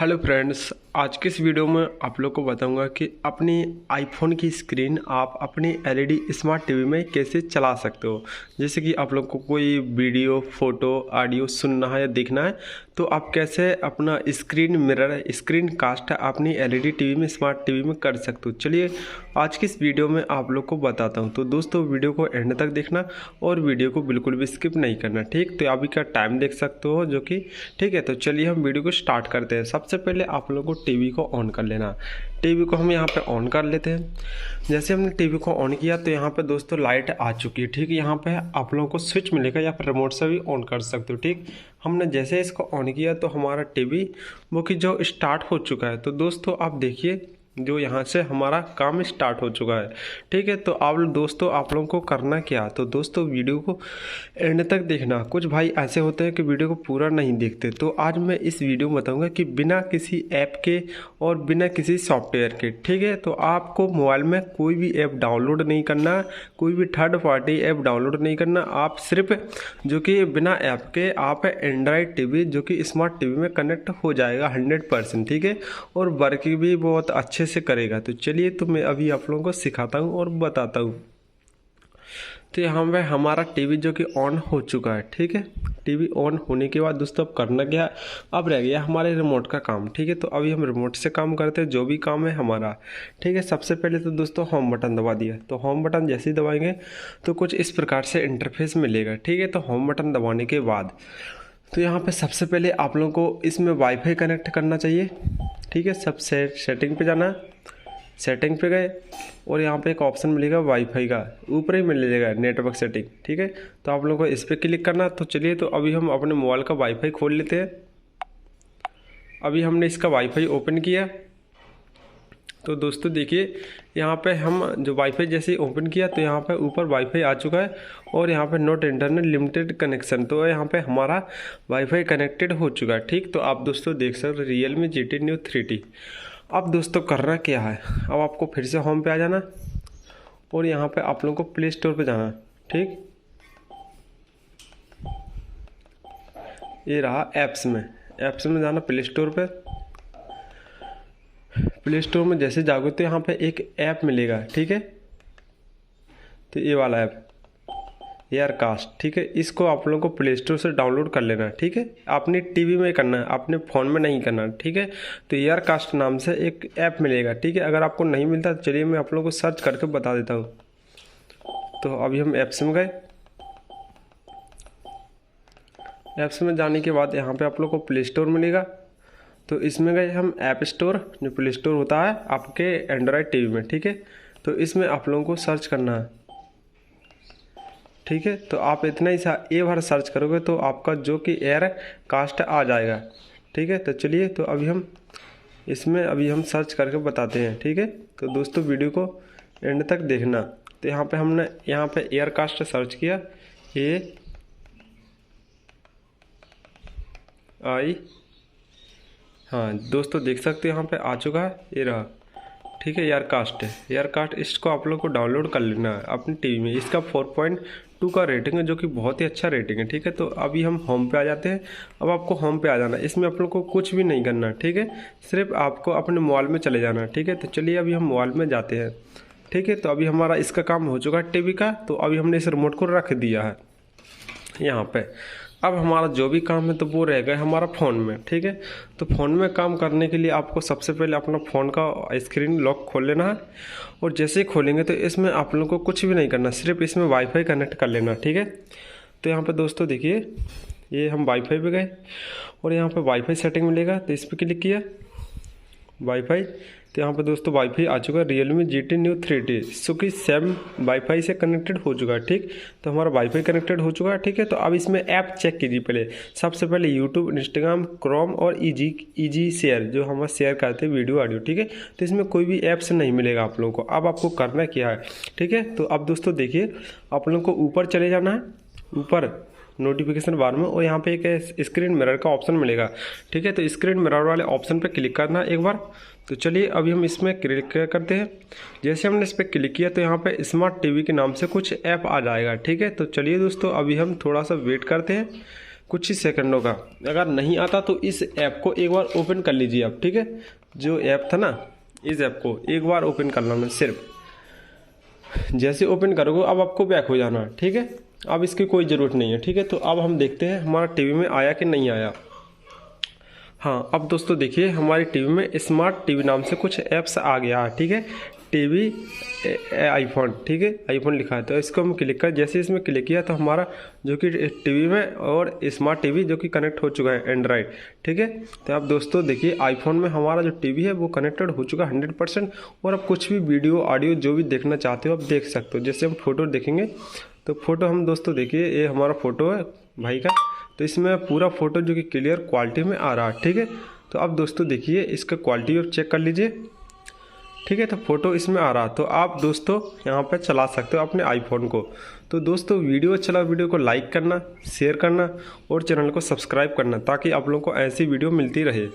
Hello friends, आज की इस वीडियो में आप लोग को बताऊंगा कि अपनी आईफोन की स्क्रीन आप अपनी एलईडी स्मार्ट टीवी में कैसे चला सकते हो। जैसे कि आप लोग को कोई वीडियो, फोटो, ऑडियो सुनना है या देखना है तो आप कैसे अपना स्क्रीन मिरर, स्क्रीन कास्ट अपनी एलईडी टीवी में, स्मार्ट टीवी में कर सकते हो। चलिए आज की इस वीडियो में आप लोग को बताता हूँ। तो दोस्तों वीडियो को एंड तक देखना और वीडियो को बिल्कुल भी स्किप नहीं करना, ठीक। तो अभी का टाइम देख सकते हो जो कि ठीक है। तो चलिए हम वीडियो को स्टार्ट करते हैं। सबसे पहले आप लोगों को टीवी को ऑन कर लेना। टीवी को हम यहाँ पे ऑन कर लेते हैं। जैसे हमने टीवी को ऑन किया तो यहाँ पे दोस्तों लाइट आ चुकी है, ठीक। यहाँ पे आप लोगों को स्विच मिलेगा या फिर रिमोट से भी ऑन कर सकते हो, ठीक। हमने जैसे इसको ऑन किया तो हमारा टीवी वो कि जो स्टार्ट हो चुका है। तो दोस्तों आप देखिए जो यहाँ से हमारा काम स्टार्ट हो चुका है, ठीक है। तो आप दोस्तों आप लोगों को करना क्या, तो दोस्तों वीडियो को एंड तक देखना। कुछ भाई ऐसे होते हैं कि वीडियो को पूरा नहीं देखते। तो आज मैं इस वीडियो में बताऊंगा कि बिना किसी ऐप के और बिना किसी सॉफ्टवेयर के, ठीक है। तो आपको मोबाइल में कोई भी ऐप डाउनलोड नहीं करना, कोई भी थर्ड पार्टी ऐप डाउनलोड नहीं करना। आप सिर्फ जो कि बिना ऐप के आप एंड्रॉयड टीवी जो कि स्मार्ट टीवी में कनेक्ट हो जाएगा 100%, ठीक है। और वर्क भी बहुत अच्छे से करेगा। तो चलिए तो मैं अभी आप लोगों को सिखाता हूँ और बताता हूँ। तो यहाँ पे हमारा टीवी जो कि ऑन हो चुका है, ठीक है। टीवी ऑन होने के बाद दोस्तों अब करना क्या है, अब रह गया हमारे रिमोट का काम, ठीक है। तो अभी हम रिमोट से काम करते हैं, जो भी काम है हमारा, ठीक है। सबसे पहले तो दोस्तों होम बटन दबा दिया। तो होम बटन जैसे ही दबाएंगे तो कुछ इस प्रकार से इंटरफेस मिलेगा, ठीक है। तो होम बटन दबाने के बाद तो यहाँ पे सबसे पहले आप लोगों को इसमें वाईफाई कनेक्ट करना चाहिए, ठीक है। सब सेटिंग पे जाना, सेटिंग पे गए और यहाँ पे एक ऑप्शन मिलेगा वाईफाई का, ऊपर ही मिलेगा नेटवर्क सेटिंग, ठीक है। तो आप लोगों को इस पर क्लिक करना। तो चलिए तो अभी हम अपने मोबाइल का वाईफाई खोल लेते हैं। अभी हमने इसका वाईफाई ओपन किया। तो दोस्तों देखिए यहाँ पे हम जो वाईफाई जैसे ही ओपन किया तो यहाँ पे ऊपर वाईफाई आ चुका है और यहाँ पे नॉट इंटरनेट लिमिटेड कनेक्शन। तो यहाँ पे हमारा वाईफाई कनेक्टेड हो चुका है, ठीक। तो आप दोस्तों देख सकते Realme GT Neo 3T। अब दोस्तों करना क्या है, अब आपको फिर से होम पे आ जाना और यहाँ पे आप लोगों को प्ले स्टोर पे जाना, ठीक। ये रहा ऐप्स में जाना, प्ले स्टोर पे। प्ले स्टोर में जैसे जाओगे तो यहाँ पे एक ऐप मिलेगा, ठीक है। तो ये वाला ऐप एयरकास्ट, ठीक है। इसको आप लोगों को प्ले स्टोर से डाउनलोड कर लेना, ठीक है। अपनी टीवी में करना है, अपने फ़ोन में नहीं करना, ठीक है। तो एयरकास्ट नाम से एक ऐप मिलेगा, ठीक है। अगर आपको नहीं मिलता तो चलिए मैं आप लोगों को सर्च करके बता देता हूँ। तो अभी हम ऐप्स में गए। ऐप्स में जाने के बाद यहाँ पे आप लोग को प्ले स्टोर मिलेगा। तो इसमें गए हम ऐप स्टोर, जो प्ले स्टोर होता है आपके एंड्रॉयड टीवी में, ठीक है। तो इसमें आप लोगों को सर्च करना है, ठीक है। तो आप इतना ही ए बार सर्च करोगे तो आपका जो कि एयर कास्ट आ जाएगा, ठीक है। तो चलिए तो अभी हम इसमें हम सर्च करके बताते हैं, ठीक है। तो दोस्तों वीडियो को एंड तक देखना। तो यहाँ पे हमने एयर कास्ट सर्च किया, हाँ दोस्तों देख सकते हो यहाँ पे आ चुका है, ये रहा, ठीक है। एयरकास्ट है, एयरकास्ट इसको आप लोग को डाउनलोड कर लेना है अपनी टीवी में। इसका 4.2 का रेटिंग है, जो कि बहुत ही अच्छा रेटिंग है, ठीक है। तो अभी हम होम पे आ जाते हैं। अब आपको होम पे आ जाना, इसमें आप लोग को कुछ भी नहीं करना, ठीक है। सिर्फ आपको अपने मोबाइल में चले जाना, ठीक है। तो चलिए अभी हम मोबाइल में जाते हैं, ठीक है। तो अभी हमारा इसका काम हो चुका है टीवी का। तो अभी हमने इस रिमोट को रख दिया है यहाँ पे। अब हमारा जो भी काम है तो वो रह गया हमारा फ़ोन में, ठीक है। तो फ़ोन में काम करने के लिए आपको सबसे पहले अपना फ़ोन का स्क्रीन लॉक खोल लेना है। और जैसे ही खोलेंगे तो इसमें आप लोगों को कुछ भी नहीं करना, सिर्फ इसमें वाईफाई कनेक्ट कर लेना, ठीक है। तो यहाँ पे दोस्तों देखिए ये हम वाईफाई पे गए और यहाँ पे वाईफाई सेटिंग मिलेगा। तो इस पर क्लिक किया, वाईफाई। तो यहाँ पे दोस्तों वाईफाई आ चुका है Realme GT Neo 3T, जो कि सेम वाईफाई से कनेक्टेड हो चुका है, ठीक। तो हमारा वाईफाई कनेक्टेड हो चुका है, ठीक है। तो अब इसमें ऐप चेक कीजिए पहले। सबसे पहले यूट्यूब, इंस्टाग्राम, क्रोम और ईजी शेयर, जो हम शेयर करते हैं वीडियो ऑडियो, ठीक है। तो इसमें कोई भी ऐप्स नहीं मिलेगा आप लोगों को। अब आपको करना क्या है, ठीक है। तो अब दोस्तों देखिए आप लोगों को ऊपर चले जाना है, ऊपर नोटिफिकेशन बार में, और यहाँ पे एक स्क्रीन मिरर का ऑप्शन मिलेगा, ठीक है। तो स्क्रीन मिरर वाले ऑप्शन पे क्लिक करना एक बार। तो चलिए अभी हम इसमें क्लिक करते हैं। जैसे हमने इस पर क्लिक किया तो यहाँ पे स्मार्ट टीवी के नाम से कुछ ऐप आ जाएगा, ठीक है। तो चलिए दोस्तों अभी हम थोड़ा सा वेट करते हैं। कुछ ही सेकंडों का। अगर नहीं आता तो इस ऐप को एक बार ओपन कर लीजिए आप, ठीक है। जो ऐप था ना, इस ऐप को एक बार ओपन कर लेना सिर्फ। जैसे ओपन करोगे अब आपको बैक हो जाना, ठीक है। अब इसकी कोई ज़रूरत नहीं है, ठीक है। तो अब हम देखते हैं हमारा टीवी में आया कि नहीं आया। हाँ, अब दोस्तों देखिए हमारी टीवी में स्मार्ट टीवी नाम से कुछ ऐप्स आ गया है, ठीक है। टीवी आईफोन, ठीक है, आईफोन लिखा है। तो इसको हम क्लिक कर, जैसे इसमें क्लिक किया तो हमारा जो कि टीवी में और स्मार्ट टीवी जो कि कनेक्ट हो चुका है एंड्रॉयड, ठीक है। तो अब दोस्तों देखिए आईफोन में हमारा जो टीवी है वो कनेक्टेड हो चुका है 100%। और अब कुछ भी वीडियो ऑडियो जो भी देखना चाहते हो आप देख सकते हो। जैसे हम फोटो देखेंगे तो फोटो हम दोस्तों देखिए ये हमारा फ़ोटो है भाई का। तो इसमें पूरा फ़ोटो जो कि क्लियर क्वालिटी में आ रहा है, ठीक है। तो अब दोस्तों देखिए इसका क्वालिटी आप चेक कर लीजिए, ठीक है। तो फ़ोटो इसमें आ रहा, तो आप दोस्तों यहाँ पे चला सकते हो अपने आईफोन को। तो दोस्तों वीडियो अच्छा लगा, वीडियो को लाइक करना, शेयर करना और चैनल को सब्सक्राइब करना, ताकि आप लोगों को ऐसी वीडियो मिलती रहे।